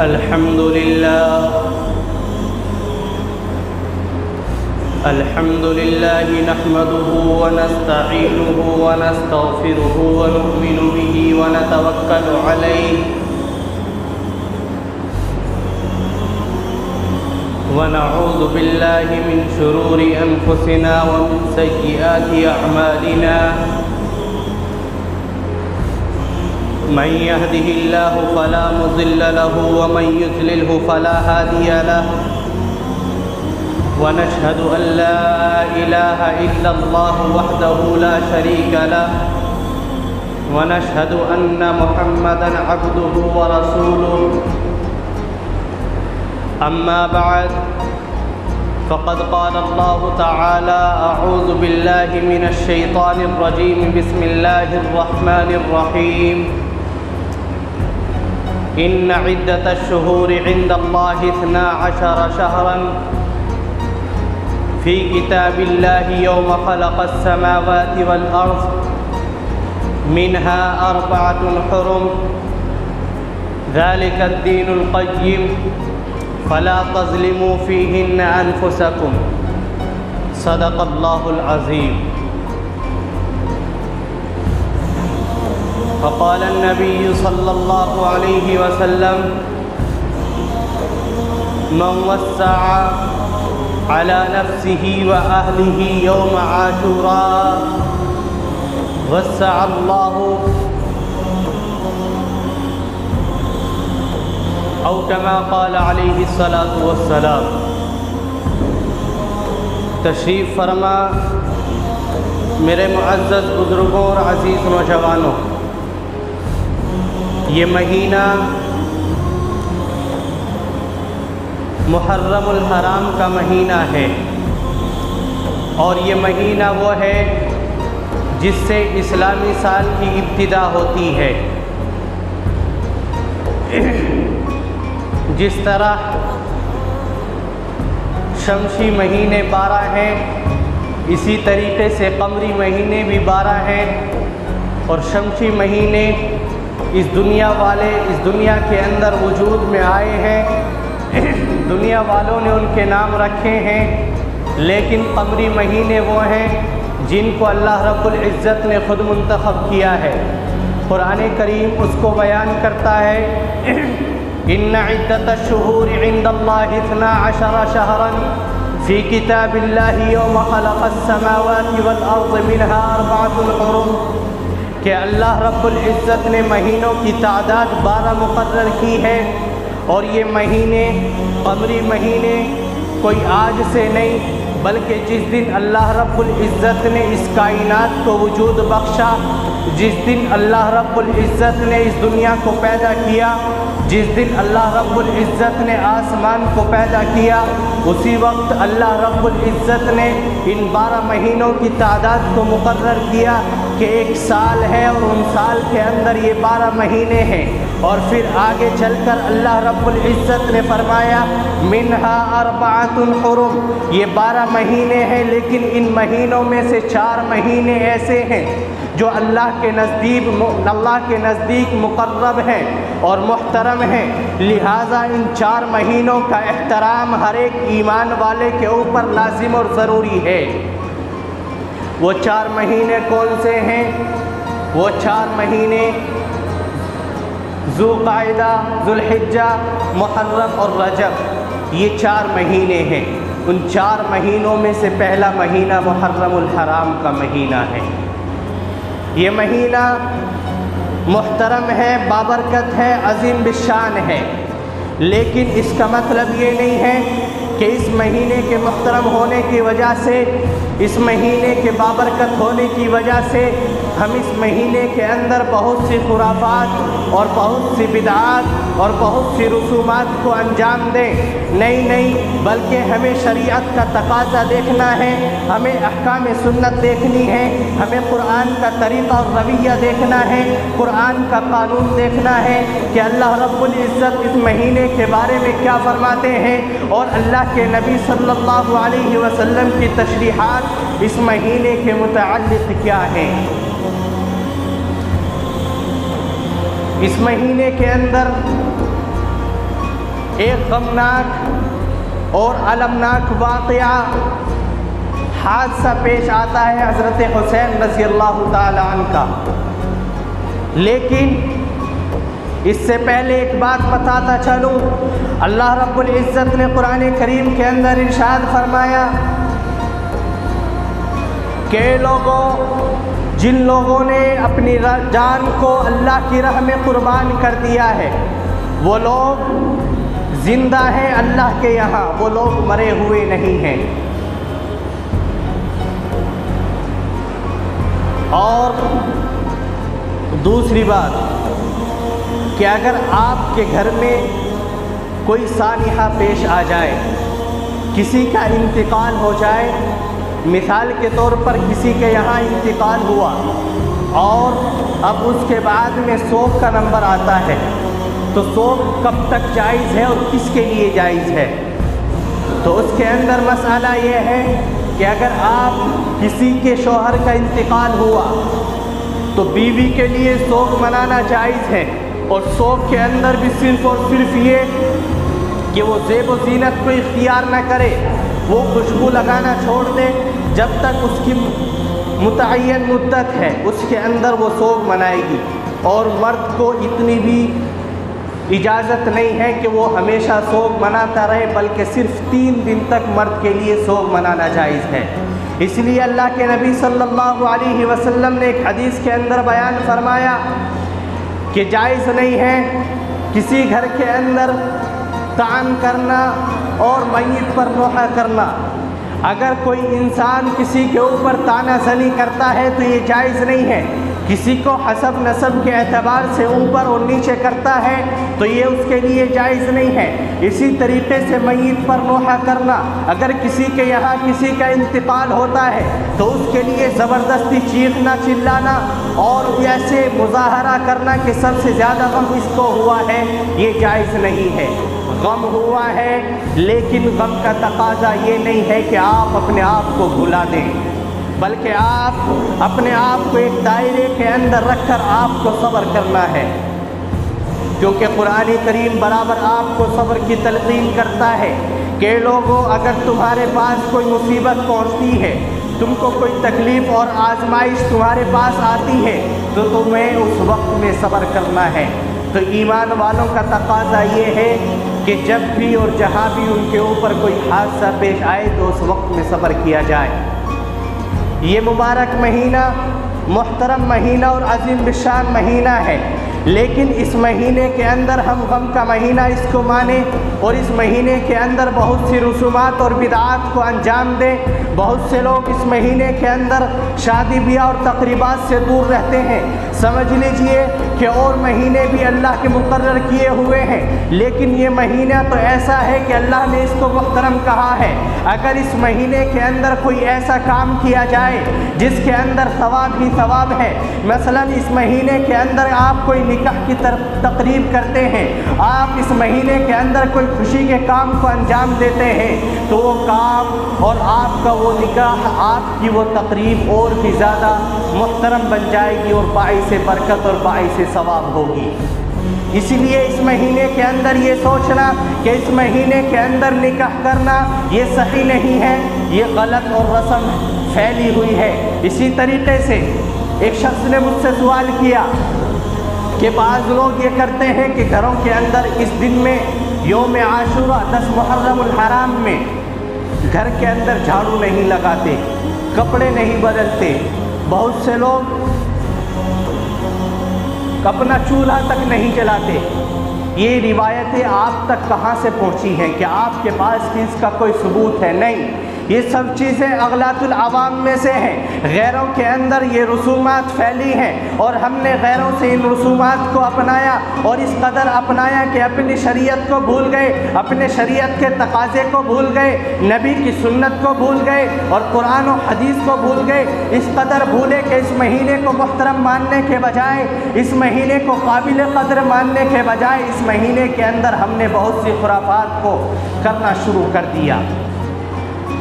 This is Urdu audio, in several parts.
الحمد لله نحمده ونستعينه ونستغفره ونؤمن به ونتوكل عليه ونعوذ بالله من شرور أنفسنا ومن سيئات أعمالنا من يهده الله فلا مضل له ومن يضلله فلا هادي له ونشهد أن لا إله إلا الله وحده لا شريك له ونشهد أن محمدًا عبده ورسوله أما بعد فقد قال الله تعالى أعوذ بالله من الشيطان الرجيم بسم الله الرحمن الرحيم إن عدة الشهور عند الله 12 شهرًا في كتاب الله يوم خلق السماوات والأرض منها 4 حرم ذلك الدين القيم فلا تظلموا فيهن أنفسكم صدق الله العظيم. وقال النبي صلى الله عليه وسلم من وسع على نفسه وأهله يوم عاشوراء وسع الله أو كما قال عليه الصلاة والسلام. تشریف فرما میرے معزز بزرگوں اور عزیز نوجوانوں، یہ مہینہ محرم الحرام کا مہینہ ہے، اور یہ مہینہ وہ ہے جس سے اسلامی سال کی ابتدا ہوتی ہے. جس طرح شمسی مہینے 12 ہیں، اسی طریقے سے قمری مہینے بھی 12 ہیں، اور شمسی مہینے اس دنیا کے اندر وجود میں آئے ہیں. دنیا والوں نے ان کے نام رکھے ہیں، لیکن قمری مہینے وہ ہیں جن کو اللہ رب العزت نے خود منتخب کیا ہے. قرآن کریم اس کو بیان کرتا ہے ان عدت الشہور عند اللہ 12 شہرا فی کتاب اللہ یوم خلق السماوات والارض منها 4 حرم، کہ اللہ رب العزت نے مہینوں کی تعداد 12 مقرر کی ہے، اور یہ مہینے قمری مہینے کوئی آج سے نہیں، بلکہ جس دن اللہ رب العزت نے اس کائنات کو وجود بخشا، جس دن اللہ رب العزت نے اس دنیا کو پیدا کیا، جس دن اللہ رب العزت نے آسمان کو پیدا کیا، اسی وقت اللہ رب العزت نے ان 12 مہینوں کی تعداد کو مقرر کیا کہ ایک سال ہے، اور ان سال کے اندر یہ 12 مہینے ہیں. اور پھر آگے چل کر اللہ رب العزت نے فرمایا منہا 4 حرم، یہ 12 مہینے ہیں، لیکن ان مہینوں میں سے 4 مہینے ایسے ہیں جو اللہ کے نزدیک مقرب ہیں اور محترم ہیں. لہٰذا ان 4 مہینوں کا احترام ہر ایک ایمان والے کے اوپر لازم اور ضروری ہے. وہ 4 مہینے کون سے ہیں؟ وہ 4 مہینے ذوالقعدہ، ذوالحجہ، محرم اور رجب، یہ 4 مہینے ہیں. ان 4 مہینوں میں سے پہلا مہینہ محرم الحرام کا مہینہ ہے. یہ مہینہ محترم ہے، بابرکت ہے، عظیم بالشان ہے، لیکن اس کا مطلب یہ نہیں ہے کہ اس مہینے کے محترم ہونے کی وجہ سے، اس مہینے کے بابرکت ہونے کی وجہ سے ہم اس مہینے کے اندر بہت سی خرافات اور بہت سی بدعات اور بہت سی رسومات کو انجام دیں. نہیں، بلکہ ہمیں شریعت کا تقاضا دیکھنا ہے، ہمیں احکام سنت دیکھنی ہے، ہمیں قرآن کا طریقہ اور رویہ دیکھنا ہے، قرآن کا قانون دیکھنا ہے کہ اللہ رب العزت اس مہینے کے بارے میں کیا فرماتے ہیں، اور اللہ کے نبی صلی اللہ علیہ وسلم کی تشریحات اس مہینے کے متعلق کیا ہیں. اس مہینے کے اندر ایک غمناک اور المناک واقعہ حادثہ پیش آتا ہے حضرت حسین رضی اللہ تعالی عنہ کا، لیکن اس سے پہلے ایک بات بتاتا چلوں۔ اللہ رب العزت نے قرآن کریم کے اندر ارشاد فرمایا کہ لوگوں، جن لوگوں نے اپنی جان کو اللہ کی راہ میں قربان کر دیا ہے وہ لوگ زندہ ہیں اللہ کے یہاں، وہ لوگ مرے ہوئے نہیں ہیں۔ اور دوسری بات کہ اگر آپ کے گھر میں کوئی سانحہ پیش آ جائے، کسی کا انتقال ہو جائے، مثال کے طور پر کسی کے یہاں انتقال ہوا اور اب اس کے بعد میں سوگ کا نمبر آتا ہے، تو سوگ کب تک جائز ہے اور کس کے لیے جائز ہے؟ تو اس کے اندر مسئلہ یہ ہے کہ اگر آپ کسی کے شوہر کا انتقال ہوا تو بیوی کے لیے سوگ منانا جائز ہے، اور سوگ کے اندر بھی صرف اور صرف یہ کہ وہ زیب و زینت کو اختیار نہ کرے، وہ خوشبو لگانا چھوڑ دے، جب تک اس کی متعین مدت ہے اس کے اندر وہ سوگ منائے گی۔ اور مرد کو اتنی بھی اجازت نہیں ہے کہ وہ ہمیشہ سوگ مناتا رہے، بلکہ صرف 3 دن تک مرد کے لیے سوگ منانا جائز ہے۔ اس لیے اللہ کے نبی صلی اللہ علیہ وسلم نے ایک حدیث کے اندر بیان فرمایا کہ جائز نہیں ہے کسی گھر کے اندر طعن کرنا اور میت پر نوحہ کرنا۔ اگر کوئی انسان کسی کے اوپر طعنہ زنی کرتا ہے تو یہ جائز نہیں ہے۔ کسی کو حسب نسب کے اعتبار سے اوپر اور نیچے کرتا ہے تو یہ اس کے لیے جائز نہیں ہے۔ اسی طریقے سے میت پر نوحہ کرنا، اگر کسی کے یہاں کسی کا انتقال ہوتا ہے تو اس کے لیے زبردستی چیخنا چلانا اور ایسے مظاہرہ کرنا کہ سب سے زیادہ غم اس کو ہوا ہے، یہ جائز نہیں ہے۔ غم ہوا ہے لیکن غم کا تقاضا یہ نہیں ہے کہ آپ اپنے آپ کو بھلا دیں، بلکہ آپ اپنے آپ کو ایک دائرے کے اندر رکھ کر آپ کو صبر کرنا ہے، کیونکہ قرآن کریم برابر آپ کو صبر کی تلقین کرتا ہے کہ لوگوں اگر تمہارے پاس کوئی مصیبت پہنچتی ہے، تم کو کوئی تکلیف اور آزمائش تمہارے پاس آتی ہے تو تمہیں اس وقت میں صبر کرنا ہے۔ تو ایمان والوں کا تقاضا یہ ہے کہ جب بھی اور جہاں بھی ان کے اوپر کوئی حادثہ پیش آئے تو اس وقت میں صبر کیا جائے۔ یہ مبارک مہینہ محترم مہینہ اور عظیم الشان مہینہ ہے، لیکن اس مہینے کے اندر ہم غم کا مہینہ اس کو مانیں اور اس مہینے کے اندر بہت سی رسومات اور بدعات کو انجام دیں۔ بہت سے لوگ اس مہینے کے اندر شادی بیاہ اور تقریبات سے دور رہتے ہیں۔ سمجھ لیجئے کہ اور مہینے بھی اللہ کے مقرر کیے ہوئے ہیں، لیکن یہ مہینہ تو ایسا ہے کہ اللہ نے اس کو محترم کہا ہے۔ اگر اس مہینے کے اندر کوئی ایسا کام کیا جائے جس کے اندر ثواب ہی ثواب ہے، مثلا اس مہینے کے اندر آپ کوئی نکاح کی تقریب کرتے ہیں، آپ اس مہینے کے اندر کوئی خوشی کے کام کو انجام دیتے ہیں، تو وہ کام اور آپ کا وہ نکاح، آپ کی وہ تقریب اور بھی زیادہ محترم بن جائے گی اور باعث برکت اور باعث ثواب ہوگی۔ اسی لیے اس مہینے کے اندر یہ سوچنا کہ اس مہینے کے اندر نکاح کرنا یہ صحیح نہیں ہے، یہ غلط اور رسم پھیلی ہوئی ہے۔ اسی طریقے سے ایک شخص نے مجھ سے سوال کیا کہ بعض لوگ یہ کرتے ہیں کہ گھروں کے اندر اس دن میں یوم عاشورہ 10 محرم الحرام میں گھر کے اندر جھاڑو نہیں لگاتے، کپڑے نہیں بدلتے، بہت سے لوگ اپنا چولہا تک نہیں جلاتے۔ یہ روایتیں آپ تک کہاں سے پہنچی ہیں؟ کہ آپ کے پاس اس کا کوئی ثبوت ہے؟ نہیں، یہ سب چیزیں اغلاط العوام میں سے ہیں۔ غیروں کے اندر یہ رسومات پھیلی ہیں اور ہم نے غیروں سے ان رسومات کو اپنایا اور اس قدر اپنایا کہ اپنی شریعت کو بھول گئے، اپنے شریعت کے تقاضے کو بھول گئے، نبی کی سنت کو بھول گئے اور قرآن و حدیث کو بھول گئے۔ اس قدر بھولے کہ اس مہینے کو محترم ماننے کے بجائے، اس مہینے کو قابل قدر ماننے کے بجائے، اس مہینے کے اندر ہم نے بہت سی خرافات کو کرنا شروع کر دیا۔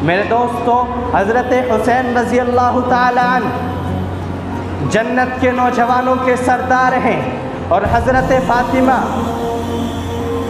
میرے دوستو، حضرت حسین رضی اللہ تعالی عنہ جنت کے نوجوانوں کے سردار ہیں اور حضرت فاطمہ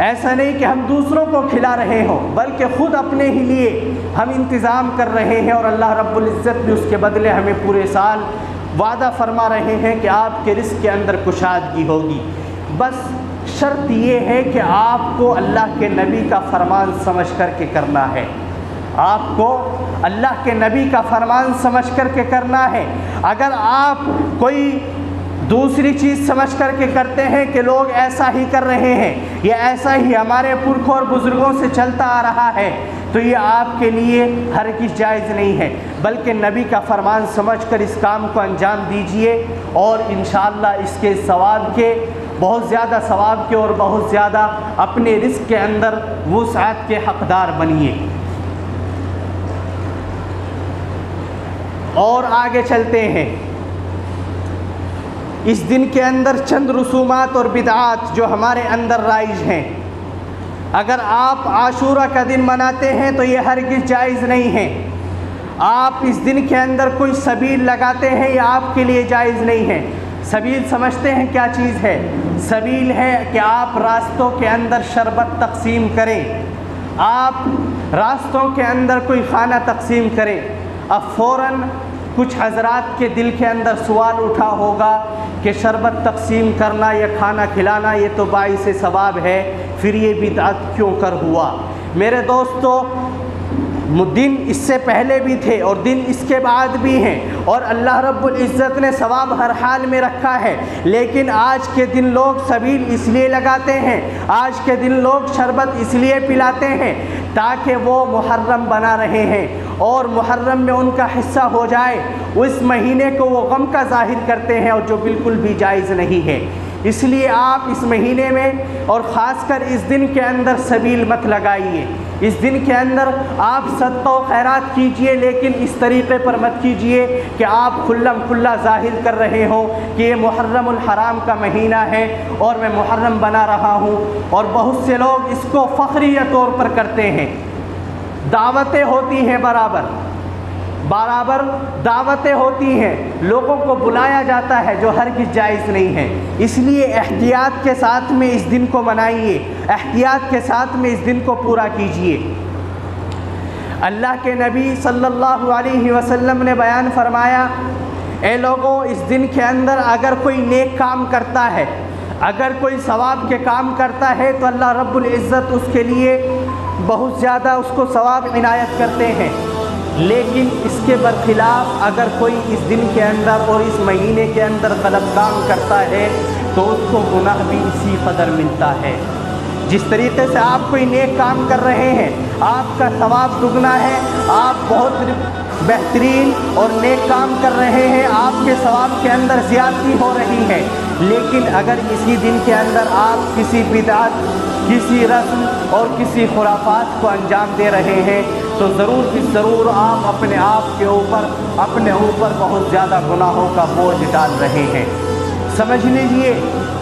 ایسا نہیں کہ ہم دوسروں کو کھلا رہے ہوں، بلکہ خود اپنے ہی لیے ہم انتظام کر رہے ہیں، اور اللہ رب العزت بھی اس کے بدلے ہمیں پورے سال وعدہ فرما رہے ہیں کہ آپ کے رزق کے اندر کشادگی ہوگی۔ بس شرط یہ ہے کہ آپ کو اللہ کے نبی کا فرمان سمجھ کر کے کرنا ہے، آپ کو اللہ کے نبی کا فرمان سمجھ کر کے کرنا ہے۔ اگر آپ کوئی دوسری چیز سمجھ کر کے کرتے ہیں کہ لوگ ایسا ہی کر رہے ہیں، یا ایسا ہی ہمارے پرکھوں اور بزرگوں سے چلتا آ رہا ہے، تو یہ آپ کے لیے ہرگز جائز نہیں ہے، بلکہ نبی کا فرمان سمجھ کر اس کام کو انجام دیجئے، اور انشاءاللہ اس کے ثواب کے، بہت زیادہ ثواب کے، اور بہت زیادہ اپنے رزق کے اندر وسعت کے حقدار بنیے۔ اور آگے چلتے ہیں۔ اس دن کے اندر چند رسومات اور بدعات جو ہمارے اندر رائج ہیں، اگر آپ عاشورہ کا دن مناتے ہیں تو یہ ہرگز جائز نہیں ہے۔ آپ اس دن کے اندر کوئی سبیل لگاتے ہیں، یہ آپ کے لیے جائز نہیں ہے۔ سبیل سمجھتے ہیں کیا چیز ہے؟ سبیل ہے کہ آپ راستوں کے اندر شربت تقسیم کریں، آپ راستوں کے اندر کوئی کھانا تقسیم کریں۔ اب فوراً کچھ حضرات کے دل کے اندر سوال اٹھا ہوگا کہ شربت تقسیم کرنا یا کھانا کھلانا یہ تو باعث ثواب ہے، پھر یہ بدعت کیوں کر ہوا؟ میرے دوستو، دن اس سے پہلے بھی تھے اور دن اس کے بعد بھی ہیں، اور اللہ رب العزت نے ثواب ہر حال میں رکھا ہے، لیکن آج کے دن لوگ سبیل اس لیے لگاتے ہیں، آج کے دن لوگ شربت اس لیے پلاتے ہیں تاکہ وہ محرم بنا رہے ہیں، اور محرم میں ان کا حصہ ہو جائے، اس مہینے کو وہ غم کا ظاہر کرتے ہیں، اور جو بالکل بھی جائز نہیں ہے۔ اس لیے آپ اس مہینے میں اور خاص کر اس دن کے اندر سبیل مت لگائیے۔ اس دن کے اندر آپ صدقہ و خیرات کیجئے، لیکن اس طریقے پر مت کیجئے کہ آپ کھلم کھلا ظاہر کر رہے ہوں کہ یہ محرم الحرام کا مہینہ ہے اور میں محرم بنا رہا ہوں۔ اور بہت سے لوگ اس کو فخریہ طور پر کرتے ہیں، دعوتیں ہوتی ہیں، برابر دعوتیں ہوتی ہیں، لوگوں کو بلایا جاتا ہے، جو ہرگز جائز نہیں ہے۔ اس لیے احتیاط کے ساتھ میں اس دن کو منائیے، احتیاط کے ساتھ میں اس دن کو پورا کیجیے۔ اللہ کے نبی صلی اللہ علیہ وسلم نے بیان فرمایا، اے لوگوں، اس دن کے اندر اگر کوئی نیک کام کرتا ہے، اگر کوئی ثواب کے کام کرتا ہے تو اللہ رب العزت اس کے لیے بہت زیادہ اس کو ثواب عنایت کرتے ہیں، لیکن اس کے برخلاف اگر کوئی اس دن کے اندر اور اس مہینے کے اندر غلط کام کرتا ہے تو اس کو گناہ بھی اسی قدر ملتا ہے۔ جس طریقے سے آپ کوئی نیک کام کر رہے ہیں، آپ کا ثواب دگنا ہے، آپ بہت بہترین اور نیک کام کر رہے ہیں، آپ کے ثواب کے اندر زیادتی ہو رہی ہے، لیکن اگر اسی دن کے اندر آپ کسی بدعت، کسی رسم اور کسی خرافات کو انجام دے رہے ہیں تو ضرور آپ اپنے آپ کے اوپر، اپنے اوپر بہت زیادہ گناہوں کا بوجھ ڈال رہے ہیں۔ سمجھ لیجئے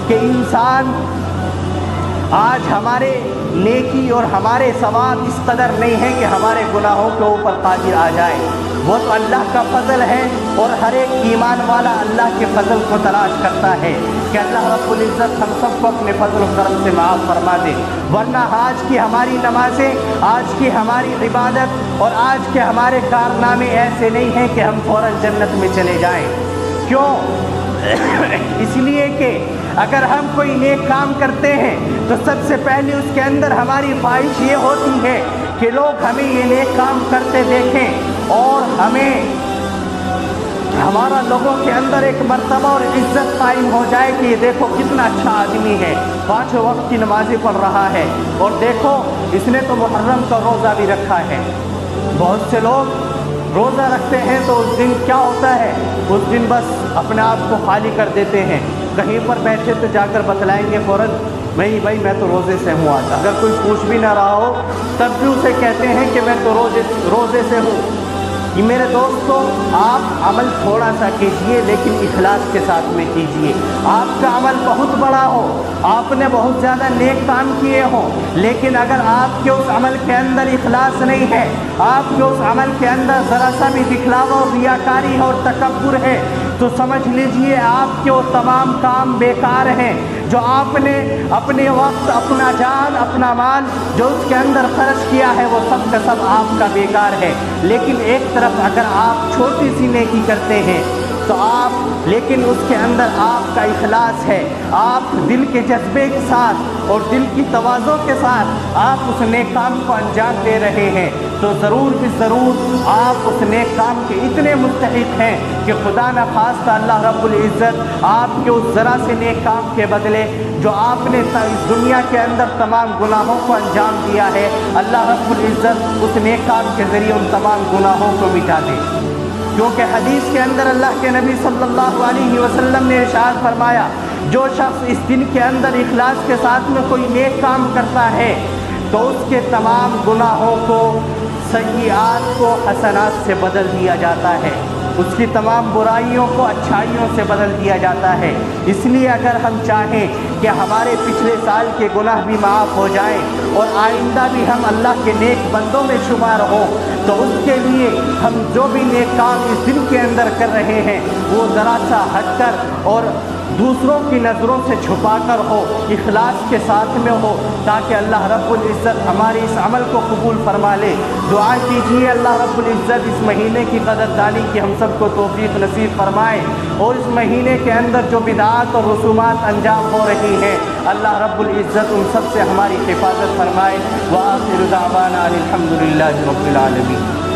کہ انسان آج ہمارے نیکی اور ہمارے ثواب اس قدر نہیں ہے کہ ہمارے گناہوں کے اوپر قادر آ جائے، وہ تو اللہ کا فضل ہے، اور ہر ایک ایمان والا اللہ کے فضل کو تلاش کرتا ہے کہ اللہ رب العزت ہم سب کو اپنے فضل و کرم سے معاف فرما دے، ورنہ آج کی ہماری نمازیں، آج کی ہماری عبادت اور آج کے ہمارے کارنامے ایسے نہیں ہیں کہ ہم فوراً جنت میں چلے جائیں۔ کیوں؟ اس لیے کہ اگر ہم کوئی نیک کام کرتے ہیں تو سب سے پہلے اس کے اندر ہماری خواہش یہ ہوتی ہے کہ لوگ ہمیں یہ نیک کام کرتے دیکھیں، اور ہمیں ہمارا لوگوں کے اندر ایک مرتبہ اور عزت قائم ہو جائے کہ یہ دیکھو کتنا اچھا آدمی ہے، 5 وقت کی نمازیں پڑھ رہا ہے، اور دیکھو اس نے تو محرم کا روزہ بھی رکھا ہے۔ بہت سے لوگ روزہ رکھتے ہیں تو اس دن کیا ہوتا ہے، اس دن بس اپنے آپ کو خالی کر دیتے ہیں، کہیں پر بیٹھے تو جا کر بتلائیں گے فوراً، نہیں بھائی میں تو روزے سے ہوں آج، اگر کوئی پوچھ بھی نہ رہا ہو تب بھی اسے کہتے ہیں کہ میں تو روزے سے ہوں۔ یہ میرے دوستو، آپ عمل تھوڑا سا کیجئے لیکن اخلاص کے ساتھ میں کیجئے۔ آپ کا عمل بہت بڑا ہو، آپ نے بہت زیادہ نیک کام کیے ہوں، لیکن اگر آپ کے اس عمل کے اندر اخلاص نہیں ہے، آپ کے اس عمل کے اندر ذرا سا بھی دکھلاوا اور ریاکاری اور تکبر ہے، تو سمجھ لیجئے آپ کے وہ تمام کام بیکار ہیں۔ جو آپ نے اپنے وقت، اپنا جان، اپنا مال جو اس کے اندر خرچ کیا ہے وہ سب کا سب آپ کا بیکار ہے۔ لیکن ایک طرف اگر آپ چھوٹی سی نیکی کرتے ہیں تو لیکن اس کے اندر آپ کا اخلاص ہے، آپ دل کے جذبے کے ساتھ اور دل کی تواضع کے ساتھ آپ اس نیک کام کو انجام دے رہے ہیں، تو ضرور بھی ضرور آپ اس نیک کام کے اتنے مستحق ہیں کہ خدا نہ خواستہ اللہ رب العزت آپ کے اس ذرا سے نیک کام کے بدلے جو آپ نے اس دنیا کے اندر تمام گناہوں کو انجام دیا ہے، اللہ رب العزت اس نیک کام کے ذریعے ان تمام گناہوں کو مٹا دے۔ کیونکہ حدیث کے اندر اللہ کے نبی صلی اللہ علیہ وسلم نے ارشاد فرمایا، جو شخص اس دن کے اندر اخلاص کے ساتھ میں کوئی نیک کام کرتا ہے تو اس کے تمام گناہوں کو، سیئات کو حسنات سے بدل دیا جاتا ہے، اس کی تمام برائیوں کو اچھائیوں سے بدل دیا جاتا ہے۔ اس لیے اگر ہم چاہیں کہ ہمارے پچھلے سال کے گناہ بھی معاف ہو جائیں اور آئندہ بھی ہم اللہ کے نیک بندوں میں شمار ہوں، تو اس کے لیے ہم جو بھی نیک کام اس دن کے اندر کر رہے ہیں وہ ذرا سا ہٹ کر اور دوسروں کی نظروں سے چھپا کر ہو، اخلاص کے ساتھ میں ہو، تاکہ اللہ رب العزت ہماری اس عمل کو قبول فرما لے۔ دعا کیجیے اللہ رب العزت اس مہینے کی قدردانی کی ہم سب کو توفیق نصیب فرمائے، اور اس مہینے کے اندر جو بدعات اور رسومات انجام ہو رہی ہیں اللہ رب العزت ان سب سے ہماری حفاظت فرمائے۔ وآخر دعوانا الحمد للہ رب العالمین۔